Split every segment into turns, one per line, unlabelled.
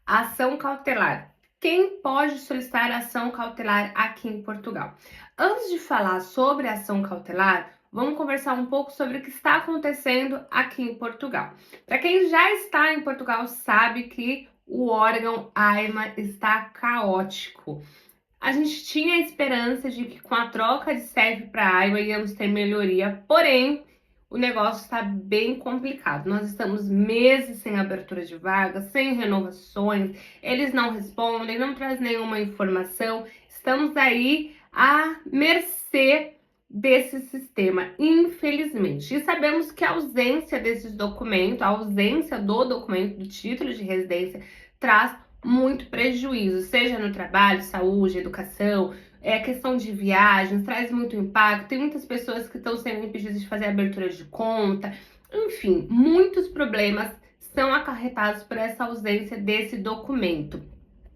Ação cautelar. Quem pode solicitar ação cautelar aqui em Portugal? Antes de falar sobre ação cautelar, vamos conversar um pouco sobre o que está acontecendo aqui em Portugal. Para quem já está em Portugal, sabe que o órgão AIMA está caótico. A gente tinha a esperança de que com a troca de CEF para AIMA íamos ter melhoria, porém o negócio está bem complicado. Nós estamos meses sem abertura de vagas, sem renovações, eles não respondem, não trazem nenhuma informação. Estamos aí à mercê desse sistema, infelizmente. E sabemos que a ausência desses documentos, a ausência do documento do título de residência, traz muito prejuízo, seja no trabalho, saúde, educação, questão de viagens, traz muito impacto. Tem muitas pessoas que estão sendo impedidas de fazer abertura de conta. Enfim, muitos problemas são acarretados por essa ausência desse documento.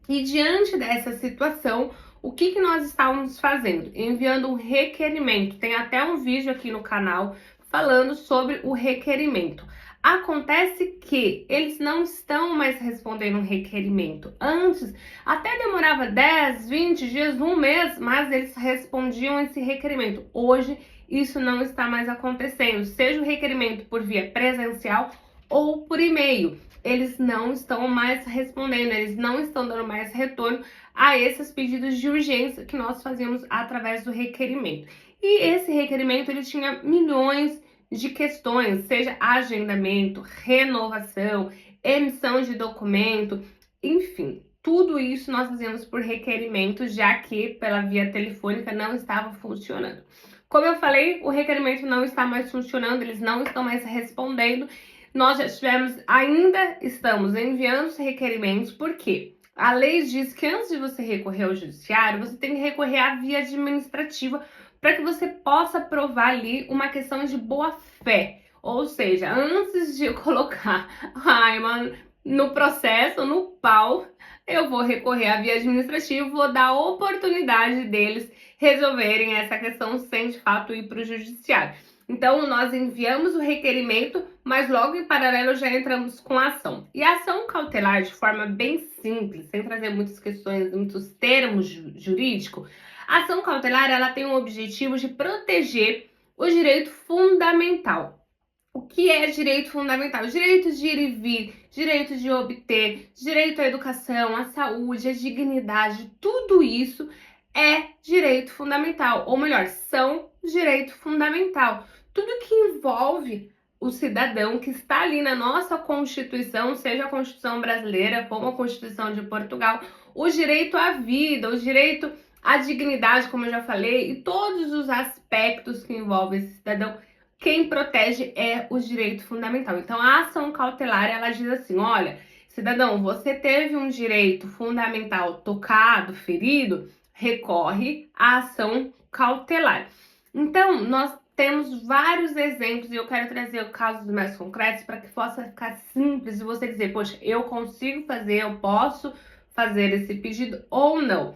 E diante dessa situação, o que nós estávamos fazendo? Enviando um requerimento. Tem até um vídeo aqui no canal falando sobre o requerimento. Acontece que eles não estão mais respondendo um requerimento. Antes, até demorava 10, 20 dias, um mês, mas eles respondiam esse requerimento. Hoje, isso não está mais acontecendo, seja o requerimento por via presencial ou por e-mail. Eles não estão mais respondendo, eles não estão dando mais retorno a esses pedidos de urgência que nós fazíamos através do requerimento. E esse requerimento, ele tinha milhões de questões, seja agendamento, renovação, emissão de documento, enfim, tudo isso nós fazemos por requerimento, já que pela via telefônica não estava funcionando. Como eu falei, o requerimento não está mais funcionando, eles não estão mais respondendo. Nós já ainda estamos enviando os requerimentos, porque a lei diz que antes de você recorrer ao judiciário, você tem que recorrer à via administrativa, para que você possa provar ali uma questão de boa fé. Ou seja, antes de eu colocar a AIMA no processo, no pau, eu vou recorrer à via administrativa, vou dar a oportunidade deles resolverem essa questão sem de fato ir para o judiciário. Então, nós enviamos o requerimento, mas logo em paralelo já entramos com a ação. E a ação cautelar, de forma bem simples, sem trazer muitas questões, muitos termos jurídicos, a ação cautelar, ela tem o objetivo de proteger o direito fundamental. O que é direito fundamental? Direitos de ir e vir, direito de obter, direito à educação, à saúde, à dignidade, tudo isso é direito fundamental, ou melhor, são direito fundamental. Tudo que envolve o cidadão que está ali na nossa Constituição, seja a Constituição brasileira como a Constituição de Portugal, o direito à vida, o direito à dignidade, como eu já falei, e todos os aspectos que envolvem esse cidadão, quem protege é o direito fundamental. Então, a ação cautelar, ela diz assim, olha, cidadão, você teve um direito fundamental tocado, ferido, recorre à ação cautelar. Então, nós temos vários exemplos e eu quero trazer casos mais concretos para que possa ficar simples e você dizer, poxa, eu consigo fazer, eu posso fazer esse pedido ou não.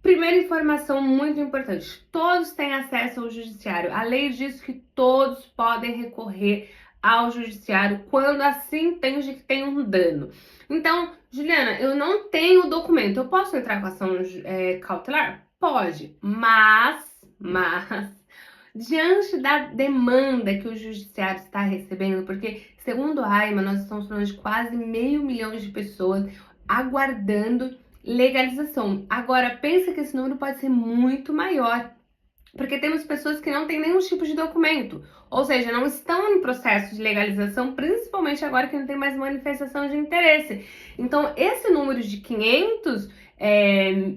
Primeira informação muito importante, todos têm acesso ao judiciário. A lei diz que todos podem recorrer ao judiciário quando assim entende que tem um dano. Então, Juliana, eu não tenho o documento, eu posso entrar com ação cautelar? Pode, mas, diante da demanda que o judiciário está recebendo, porque segundo a AIMA, nós estamos falando de quase 500 mil de pessoas aguardando legalização. Agora, pensa que esse número pode ser muito maior, porque temos pessoas que não têm nenhum tipo de documento, ou seja, não estão em processo de legalização, principalmente agora que não tem mais manifestação de interesse. Então, esse número de 500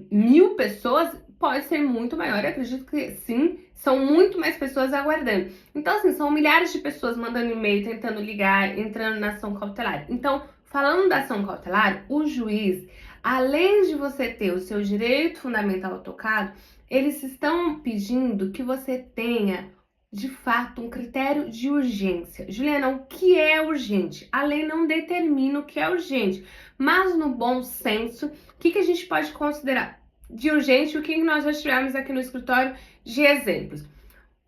mil pessoas pode ser muito maior. Eu acredito que sim, são muito mais pessoas aguardando. Então, assim, são milhares de pessoas mandando e-mail, tentando ligar, entrando na ação cautelar. Então, falando da ação cautelar, o juiz, além de você ter o seu direito fundamental tocado, eles estão pedindo que você tenha, de fato, um critério de urgência. Juliana, o que é urgente? A lei não determina o que é urgente, mas no bom senso, o que a gente pode considerar de urgente? O que nós já tivemos aqui no escritório de exemplos?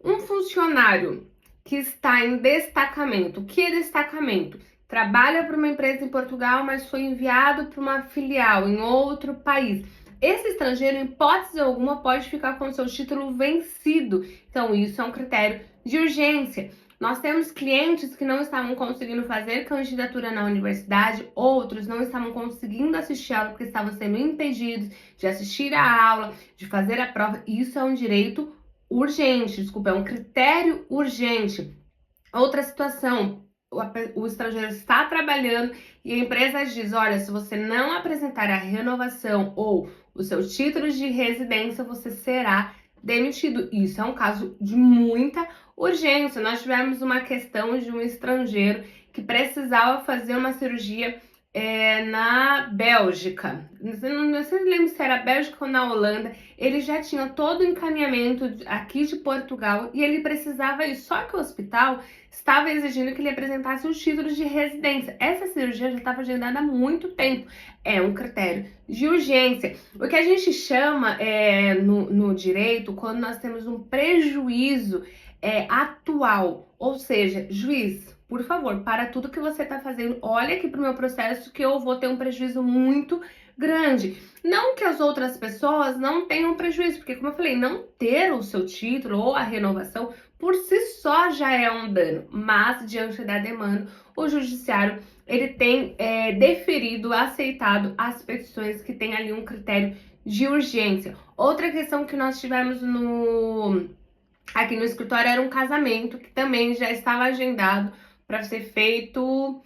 Um funcionário que está em destacamento. O que é destacamento? trabalha para uma empresa em Portugal, mas foi enviado para uma filial em outro país. Esse estrangeiro, em hipótese alguma, pode ficar com seu título vencido. Então, isso é um critério de urgência. Nós temos clientes que não estavam conseguindo fazer candidatura na universidade, outros não estavam conseguindo assistir a aula porque estavam sendo impedidos de assistir a aula, de fazer a prova. Isso é um direito urgente, desculpa, é um critério urgente. Outra situação, o estrangeiro está trabalhando e a empresa diz: olha, se você não apresentar a renovação ou os seus títulos de residência, você será demitido. Isso é um caso de muita urgência. Nós tivemos uma questão de um estrangeiro que precisava fazer uma cirurgia na Bélgica. Não sei se lembro se era Bélgica ou na Holanda. Ele já tinha todo o encaminhamento aqui de Portugal e ele precisava ir. Só que o hospital estava exigindo que ele apresentasse os títulos de residência. Essa cirurgia já estava agendada há muito tempo. É um critério de urgência. O que a gente chama no direito, quando nós temos um prejuízo atual, ou seja, juiz, por favor, para tudo que você está fazendo, olha aqui para o meu processo que eu vou ter um prejuízo muito grande. Não que as outras pessoas não tenham prejuízo, porque como eu falei, não ter o seu título ou a renovação por si só já é um dano, mas diante da demanda, o judiciário ele tem deferido, aceitado as petições que tem ali um critério de urgência. Outra questão que nós tivemos aqui no escritório era um casamento que também já estava agendado para ser feito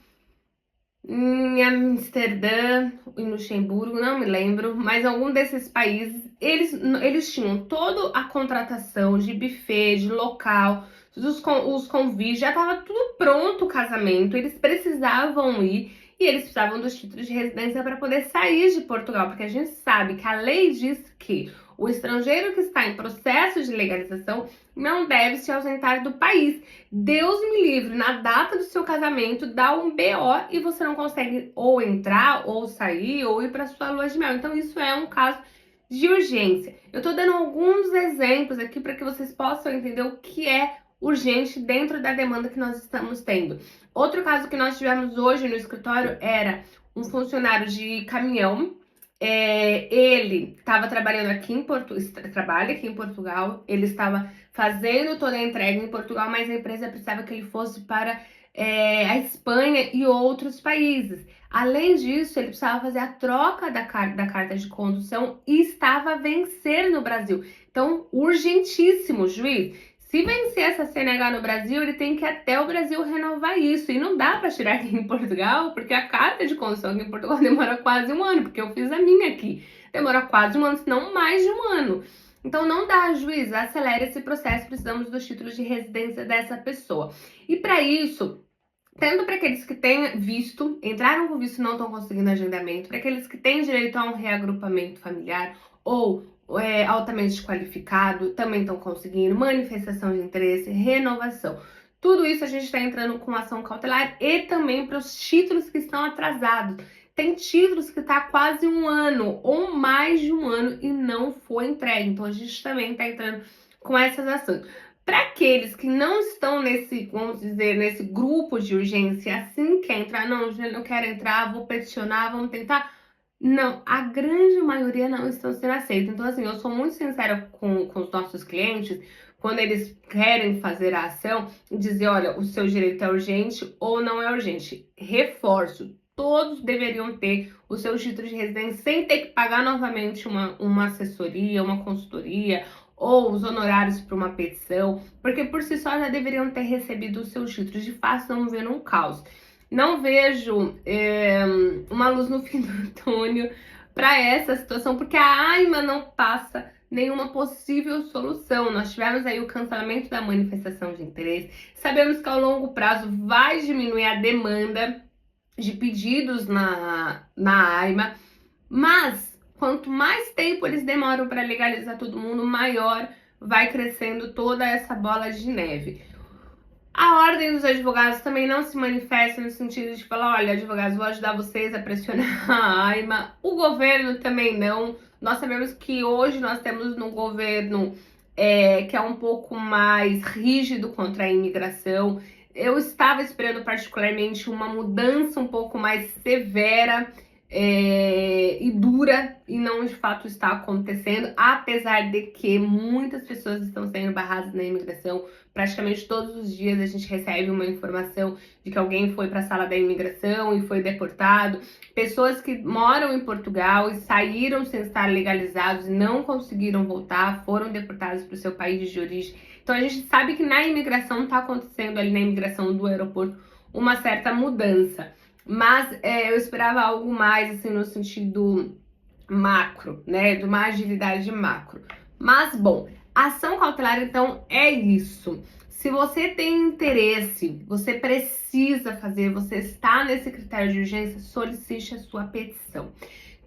em Amsterdã, em Luxemburgo, não me lembro, mas algum desses países, eles tinham toda a contratação de buffet, de local, os convites, já estava tudo pronto o casamento, eles precisavam ir e eles precisavam dos títulos de residência para poder sair de Portugal, porque a gente sabe que a lei diz que o estrangeiro que está em processo de legalização não deve se ausentar do país. Deus me livre, na data do seu casamento dá um BO e você não consegue ou entrar, ou sair, ou ir para sua lua de mel. Então isso é um caso de urgência. Eu tô dando alguns exemplos aqui para que vocês possam entender o que é urgente dentro da demanda que nós estamos tendo. Outro caso que nós tivemos hoje no escritório era um funcionário de caminhão. Ele estava trabalhando aqui em Portugal, trabalha aqui em Portugal, ele estava fazendo toda a entrega em Portugal, mas a empresa precisava que ele fosse para a Espanha e outros países. Além disso, ele precisava fazer a troca da carta de condução e estava a vencer no Brasil. Então, urgentíssimo, juiz. Se vencer essa CNH no Brasil, ele tem que ir até o Brasil renovar isso. E não dá para tirar aqui em Portugal, porque a carta de condução aqui em Portugal demora quase um ano, porque eu fiz a minha aqui. Demora quase um ano, se não mais de um ano. Então não dá, juiz, acelere esse processo, precisamos dos títulos de residência dessa pessoa. E para isso, tanto para aqueles que têm visto, entraram com visto e não estão conseguindo agendamento, para aqueles que têm direito a um reagrupamento familiar ou altamente qualificado, também estão conseguindo, manifestação de interesse, renovação. Tudo isso a gente está entrando com ação cautelar e também para os títulos que estão atrasados. Tem títulos que está quase um ano ou mais de um ano e não foi entregue. Então a gente também está entrando com essas ações. Para aqueles que não estão nesse, vamos dizer, nesse grupo de urgência, assim quer entrar, não, eu não quero entrar, vou peticionar, vamos tentar. Não, a grande maioria não estão sendo aceitas. Então, assim, eu sou muito sincera com os nossos clientes, quando eles querem fazer a ação, dizer, olha, o seu direito é urgente ou não é urgente. Reforço, todos deveriam ter o seu título de residência sem ter que pagar novamente uma assessoria, uma consultoria ou os honorários para uma petição, porque por si só já deveriam ter recebido os seus títulos. De fato, estamos vendo um caos. Não vejo uma luz no fim do túnel para essa situação, porque a AIMA não passa nenhuma possível solução. Nós tivemos aí o cancelamento da manifestação de interesse, sabemos que ao longo prazo vai diminuir a demanda de pedidos na AIMA, mas quanto mais tempo eles demoram para legalizar todo mundo, maior vai crescendo toda essa bola de neve. A ordem dos advogados também não se manifesta no sentido de falar, olha, advogados, vou ajudar vocês a pressionar a AIMA. O governo também não. Nós sabemos que hoje nós temos no governo que é um pouco mais rígido contra a imigração. eu estava esperando particularmente uma mudança um pouco mais severa e dura, e não de fato está acontecendo, apesar de que muitas pessoas estão sendo barradas na imigração. Praticamente todos os dias a gente recebe uma informação de que alguém foi para a sala da imigração e foi deportado. Pessoas que moram em Portugal e saíram sem estar legalizados e não conseguiram voltar, foram deportados para o seu país de origem. Então a gente sabe que na imigração está acontecendo ali na imigração do aeroporto uma certa mudança. Mas eu esperava algo mais, assim, no sentido macro, né? De uma agilidade macro. Mas, bom, ação cautelar, então, é isso. Se você tem interesse, você precisa fazer, você está nesse critério de urgência, solicite a sua petição.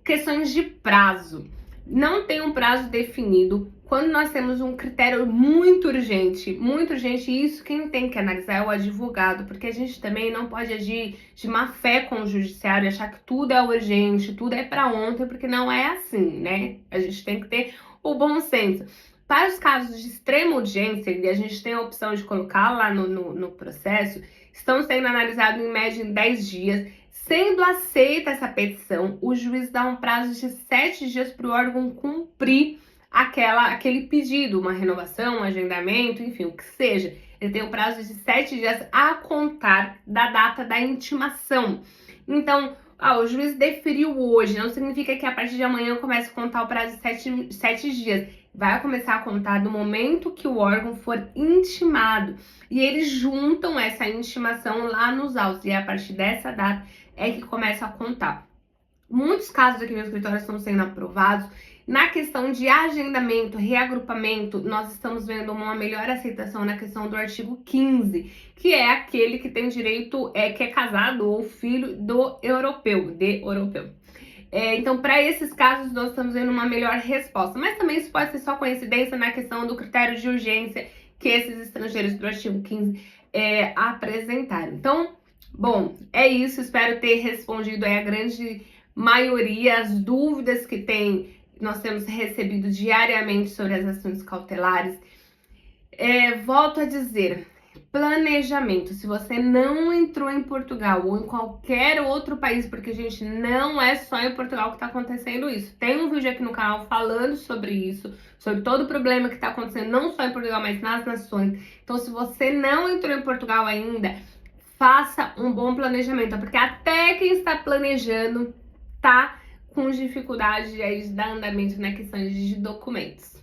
Questões de prazo. Não tem um prazo definido. Quando nós temos um critério muito urgente, isso quem tem que analisar é o advogado, porque a gente também não pode agir de má fé com o judiciário e achar que tudo é urgente, tudo é para ontem, porque não é assim, né? A gente tem que ter o bom senso. Para os casos de extrema urgência, e a gente tem a opção de colocar lá no processo, estão sendo analisados em média em 10 dias. Sendo aceita essa petição, o juiz dá um prazo de 7 dias para o órgão cumprir aquele pedido, uma renovação, um agendamento, enfim, o que seja. Ele tem um prazo de 7 dias a contar da data da intimação. Então, o juiz deferiu hoje, não significa que a partir de amanhã eu comece a contar o prazo de 7 dias. Vai começar a contar do momento que o órgão for intimado. E eles juntam essa intimação lá nos autos. E a partir dessa data é que começa a contar. Muitos casos aqui no escritório estão sendo aprovados. Na questão de agendamento, reagrupamento, nós estamos vendo uma melhor aceitação na questão do artigo 15, que é aquele que tem direito, que é casado ou filho do europeu, então, para esses casos, nós estamos vendo uma melhor resposta. Mas também isso pode ser só coincidência na questão do critério de urgência que esses estrangeiros do artigo 15 apresentaram. Então, bom, é isso. Espero ter respondido a grande maioria as dúvidas que nós temos recebido diariamente sobre as ações cautelares. Volto a dizer, planejamento. Se você não entrou em Portugal ou em qualquer outro país, porque, gente, não é só em Portugal que está acontecendo isso. Tem um vídeo aqui no canal falando sobre isso, sobre todo o problema que está acontecendo, não só em Portugal, mas nas nações. Então, se você não entrou em Portugal ainda, faça um bom planejamento, porque até quem está planejando tá com dificuldade aí de dar andamento na questão de documentos.